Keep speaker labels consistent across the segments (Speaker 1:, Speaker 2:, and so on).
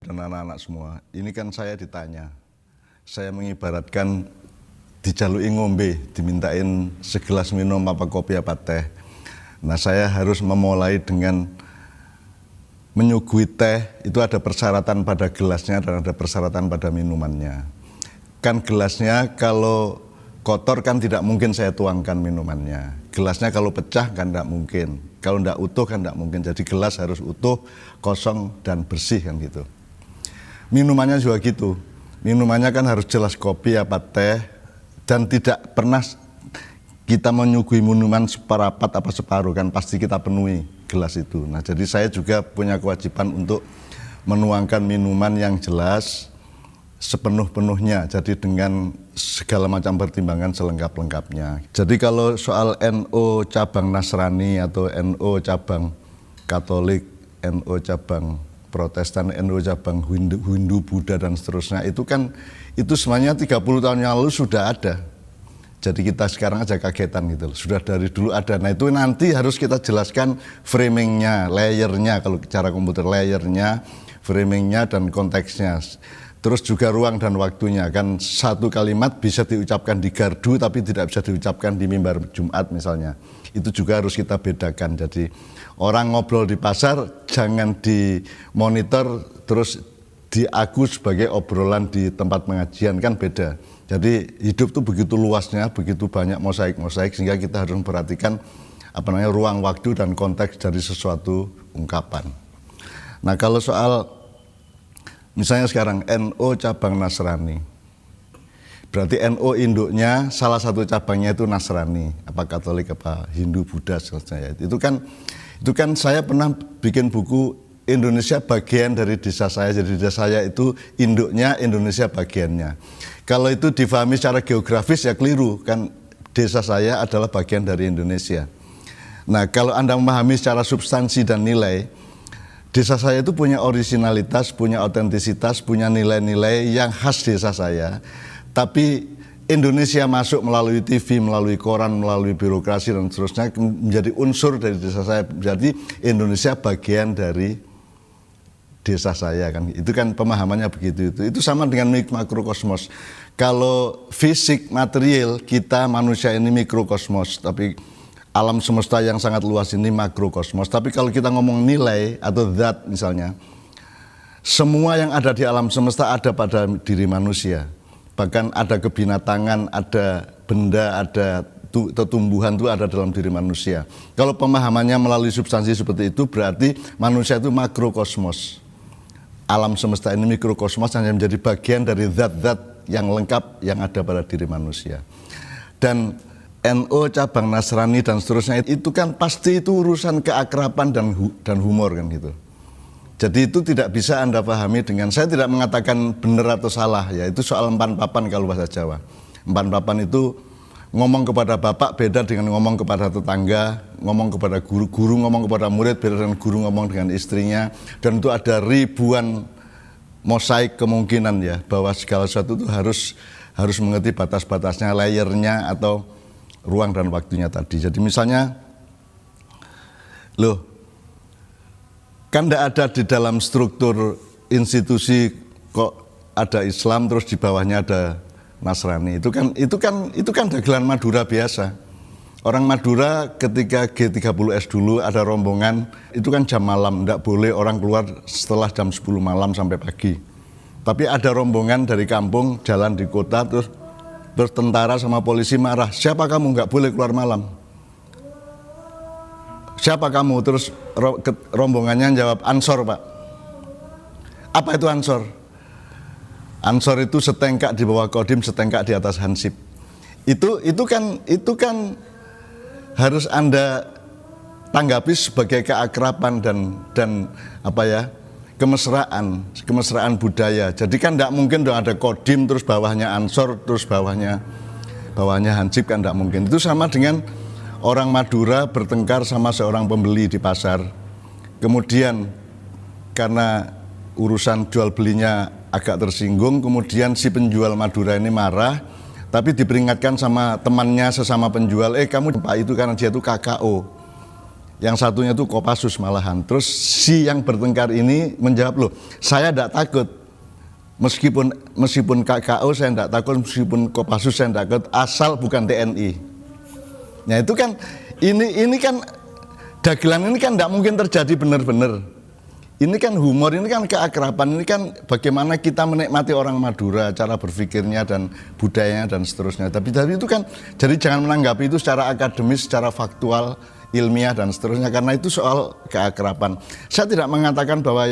Speaker 1: Dan anak-anak semua, ini kan saya ditanya, saya mengibaratkan dijalui ngombe, dimintain segelas minum apa kopi apa teh. Nah, saya harus memulai dengan menyuguhi teh, itu ada persyaratan pada gelasnya dan ada persyaratan pada minumannya. Kan gelasnya kalau kotor kan tidak mungkin saya tuangkan minumannya. Gelasnya kalau pecah kan tidak mungkin, kalau tidak utuh kan tidak mungkin. Jadi gelas harus utuh, kosong dan bersih kan gitu. Minumannya juga gitu, minumannya kan harus jelas kopi apa teh, dan tidak pernah kita menyuguhi minuman seperapat apa separuh, kan pasti kita penuhi gelas itu. Nah, jadi saya juga punya kewajiban untuk menuangkan minuman yang jelas sepenuh-penuhnya, jadi dengan segala macam pertimbangan selengkap-lengkapnya. Jadi kalau soal NO cabang Nasrani atau NO cabang Katolik, NO cabang Protestan, NU cabang Hindu, Buddha dan seterusnya, itu kan itu semuanya 30 tahun yang lalu sudah ada. Jadi kita sekarang aja kagetan gitu loh. Sudah dari dulu ada. Nah, itu nanti harus kita jelaskan framingnya, layernya, kalau cara komputer layernya, framingnya dan konteksnya. Terus juga ruang dan waktunya, kan satu kalimat bisa diucapkan di gardu tapi tidak bisa diucapkan di mimbar Jumat misalnya. Itu juga harus kita bedakan. Jadi orang ngobrol di pasar jangan dimonitor terus diaku sebagai obrolan di tempat pengajian, kan beda. Jadi hidup tuh begitu luasnya, begitu banyak mosaik-mosaik, sehingga kita harus memperhatikan ruang waktu dan konteks dari sesuatu ungkapan. Nah, kalau soal misalnya sekarang NO cabang Nasrani, berarti NO induknya salah satu cabangnya itu Nasrani, apa Katolik apa Hindu, Buddha selesai. Itu kan saya pernah bikin buku Indonesia bagian dari desa saya. Jadi desa saya itu induknya, Indonesia bagiannya. Kalau itu difahami secara geografis ya keliru, kan desa saya adalah bagian dari Indonesia. Nah, kalau Anda memahami secara substansi dan nilai, desa saya itu punya originalitas, punya otentisitas, punya nilai-nilai yang khas desa saya. Tapi Indonesia masuk melalui TV, melalui koran, melalui birokrasi dan seterusnya menjadi unsur dari desa saya. Jadi Indonesia bagian dari desa saya, kan. Itu kan pemahamannya begitu itu. Itu sama dengan makrokosmos. Kalau fisik material kita manusia ini mikrokosmos, tapi alam semesta yang sangat luas ini makrokosmos. Tapi kalau kita ngomong nilai atau zat misalnya, semua yang ada di alam semesta ada pada diri manusia. Bahkan ada kebinatangan, ada benda, ada tumbuhan itu ada dalam diri manusia. Kalau pemahamannya melalui substansi seperti itu, berarti manusia itu makrokosmos. Alam semesta ini mikrokosmos yang menjadi bagian dari zat-zat yang lengkap yang ada pada diri manusia. Dan NO cabang Nasrani dan seterusnya itu kan pasti itu urusan keakraban dan humor, kan gitu. Jadi itu tidak bisa Anda pahami dengan, saya tidak mengatakan benar atau salah ya, itu soal empan papan kalau bahasa Jawa. Empan papan itu ngomong kepada bapak beda dengan ngomong kepada tetangga, ngomong kepada guru, guru ngomong kepada murid beda dengan guru ngomong dengan istrinya, dan itu ada ribuan mosaik kemungkinan ya, bahwa segala sesuatu itu harus mengerti batas-batasnya, layernya atau ruang dan waktunya tadi. Jadi misalnya, kan tidak ada di dalam struktur institusi kok ada Islam terus di bawahnya ada Nasrani. Itu kan dagelan Madura biasa. Orang Madura ketika G30S dulu ada rombongan, itu kan jam malam, tidak boleh orang keluar setelah jam 10 malam sampai pagi. Tapi ada rombongan dari kampung jalan di kota, terus tentara sama polisi marah, siapa kamu nggak boleh keluar malam? Siapa kamu? Terus rombongannya jawab, Ansor Pak. Apa itu Ansor? Ansor itu setengkak di bawah Kodim, setengkak di atas Hansip. Itu kan harus Anda tanggapi sebagai keakraban dan kemesraan budaya. Jadi kan tidak mungkin dong ada Kodim terus bawahnya Ansor terus bawahnya Hansip, kan tidak mungkin. Itu sama dengan orang Madura bertengkar sama seorang pembeli di pasar. Kemudian karena urusan jual belinya agak tersinggung, kemudian si penjual Madura ini marah, tapi diperingatkan sama temannya sesama penjual, kamu Pak itu karena dia itu KKO. yang satunya itu Kopassus malahan. Terus si yang bertengkar ini menjawab, loh saya tidak takut, meskipun KKO saya tidak takut, meskipun Kopassus saya tidak takut, asal bukan TNI. Nah itu kan, ini kan dagelan ini kan tidak mungkin terjadi benar-benar. Ini kan humor, ini kan keakraban, ini kan bagaimana kita menikmati orang Madura, cara berpikirnya dan budayanya dan seterusnya. Tapi itu kan, jadi jangan menanggapi itu secara akademis, secara faktual, ilmiah dan seterusnya, karena itu soal keakraban. Saya tidak mengatakan bahwa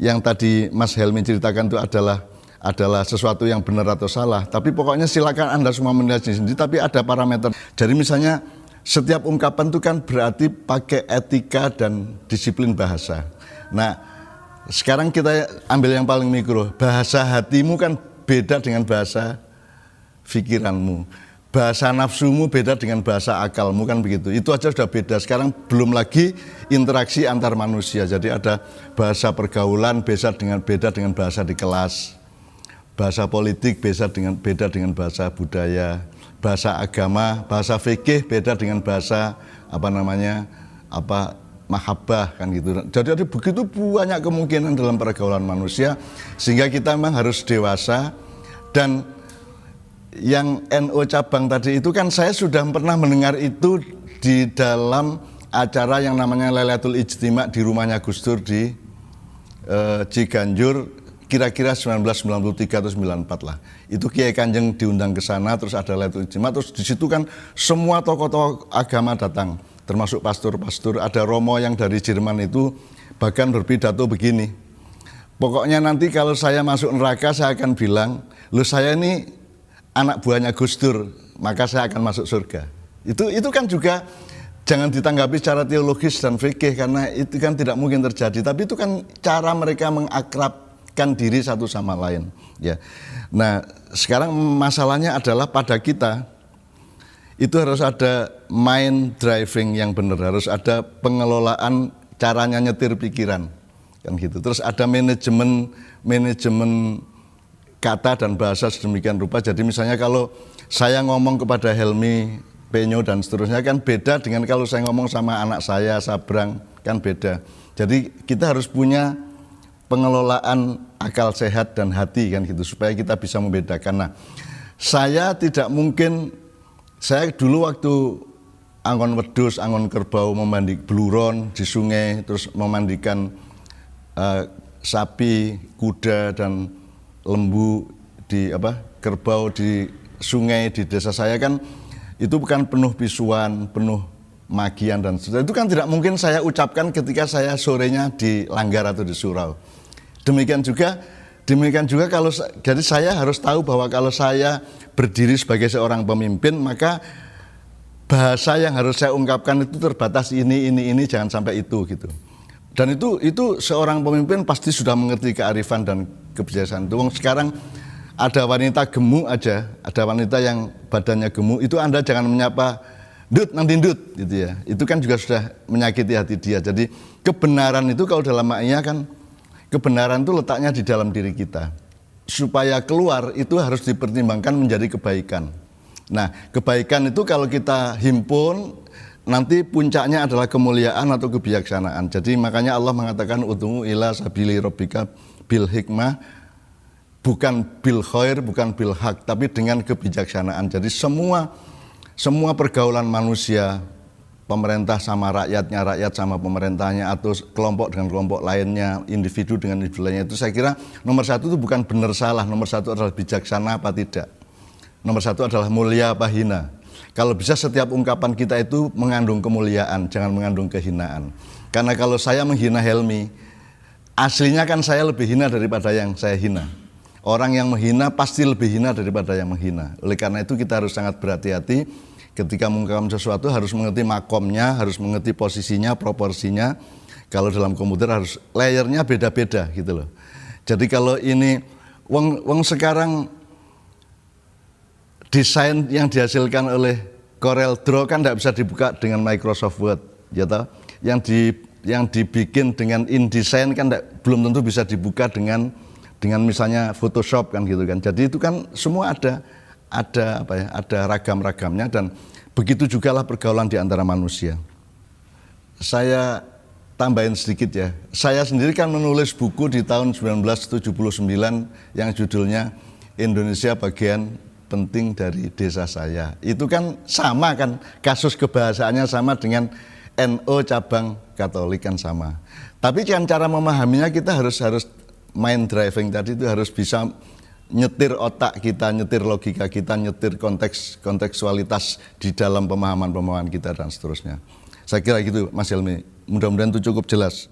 Speaker 1: yang tadi Mas Helmi ceritakan itu adalah sesuatu yang benar atau salah, tapi pokoknya silakan Anda semua menilai sendiri, tapi ada parameter. Jadi misalnya setiap ungkapan itu kan berarti pakai etika dan disiplin bahasa. Nah, sekarang kita ambil yang paling mikro. Bahasa hatimu kan beda dengan bahasa pikiranmu. Bahasa nafsumu beda dengan bahasa akalmu, kan begitu. Itu aja sudah beda. Sekarang belum lagi interaksi antar manusia. Jadi ada bahasa pergaulan beda dengan bahasa di kelas. Bahasa politik beda dengan bahasa budaya. Bahasa agama, bahasa fikih beda dengan bahasa mahabbah, kan gitu. Jadi ada begitu banyak kemungkinan dalam pergaulan manusia, sehingga kita memang harus dewasa. Dan yang NO cabang tadi itu kan saya sudah pernah mendengar itu di dalam acara yang namanya Lailatul Ijtima di rumahnya Gus Dur di Ciganjur, kira-kira 1993 atau 94 lah. Itu Kiai Kanjeng diundang ke sana, terus ada Lailatul Ijtima, terus di situ kan semua tokoh-tokoh agama datang, termasuk pastor-pastor. Ada Romo yang dari Jerman itu bahkan berpidato begini, pokoknya nanti kalau saya masuk neraka saya akan bilang, loh saya ini anak buahnya Gus Dur, maka saya akan masuk surga. Itu kan juga jangan ditanggapi secara teologis dan fikih, karena itu kan tidak mungkin terjadi. Tapi itu kan cara mereka mengakrabkan diri satu sama lain. Ya. Nah, sekarang masalahnya adalah pada kita itu harus ada mind driving yang benar, harus ada pengelolaan caranya nyetir pikiran, kan gitu. Terus ada manajemen kata dan bahasa sedemikian rupa. Jadi misalnya kalau saya ngomong kepada Helmi, Penyo dan seterusnya kan beda dengan kalau saya ngomong sama anak saya, Sabrang, kan beda. Jadi kita harus punya pengelolaan akal sehat dan hati, kan gitu, supaya kita bisa membedakan. Nah, saya tidak mungkin, saya dulu waktu angon wedhus, angon kerbau, memandi bluron di sungai, terus memandikan sapi, kuda dan lembu kerbau di sungai di desa saya, kan itu bukan penuh bisuan, penuh magian dan sebagainya. Itu kan tidak mungkin saya ucapkan ketika saya sorenya di Langgar atau di Surau. Demikian juga kalau jadi saya harus tahu bahwa kalau saya berdiri sebagai seorang pemimpin, maka bahasa yang harus saya ungkapkan itu terbatas ini, jangan sampai itu gitu. Dan itu seorang pemimpin pasti sudah mengerti kearifan dan kebijaksanaan itu. Sekarang ada wanita gemuk aja, ada wanita yang badannya gemuk, itu Anda jangan menyapa Dut, nanti Dut gitu ya. Itu kan juga sudah menyakiti hati dia. Jadi kebenaran itu kalau dalam maknanya kan, kebenaran itu letaknya di dalam diri kita. Supaya keluar itu harus dipertimbangkan menjadi kebaikan. Nah, kebaikan itu kalau kita himpun, nanti puncaknya adalah kemuliaan atau kebijaksanaan. Jadi makanya Allah mengatakan ud'u ila sabili rabbika bil hikmah, bukan bil khair, bukan bil haq, tapi dengan kebijaksanaan. Jadi semua pergaulan manusia, pemerintah sama rakyatnya, rakyat sama pemerintahnya, atau kelompok dengan kelompok lainnya, individu dengan individu lainnya, itu saya kira nomor satu itu bukan benar salah, nomor satu adalah bijaksana apa tidak. Nomor satu adalah mulia apa hina. Kalau bisa setiap ungkapan kita itu mengandung kemuliaan, jangan mengandung kehinaan. Karena kalau saya menghina Helmi, aslinya kan saya lebih hina daripada yang saya hina. Orang yang menghina pasti lebih hina daripada yang menghina. Oleh karena itu kita harus sangat berhati-hati ketika mengungkapkan sesuatu, harus mengerti makomnya, harus mengerti posisinya, proporsinya. Kalau dalam komputer harus layernya beda-beda gitu loh. Jadi kalau ini wong sekarang desain yang dihasilkan oleh Corel Draw kan tidak bisa dibuka dengan Microsoft Word, ya toh? Yang dibikin dengan InDesign kan belum tentu bisa dibuka dengan misalnya Photoshop, kan gitu kan. Jadi itu kan semua ada ragam-ragamnya, dan begitu jugalah pergaulan di antara manusia. saya tambahin sedikit ya. Saya sendiri kan menulis buku di tahun 1979 yang judulnya Indonesia Bagian Penting dari Desa Saya. Itu kan sama kan, kasus kebahasaannya sama dengan NO cabang Katolik kan sama. Tapi kan cara memahaminya kita harus mind driving tadi itu harus bisa nyetir otak kita, nyetir logika kita, nyetir kontekstualitas di dalam pemahaman kita dan seterusnya. Saya kira gitu Mas Helmi, mudah-mudahan itu cukup jelas.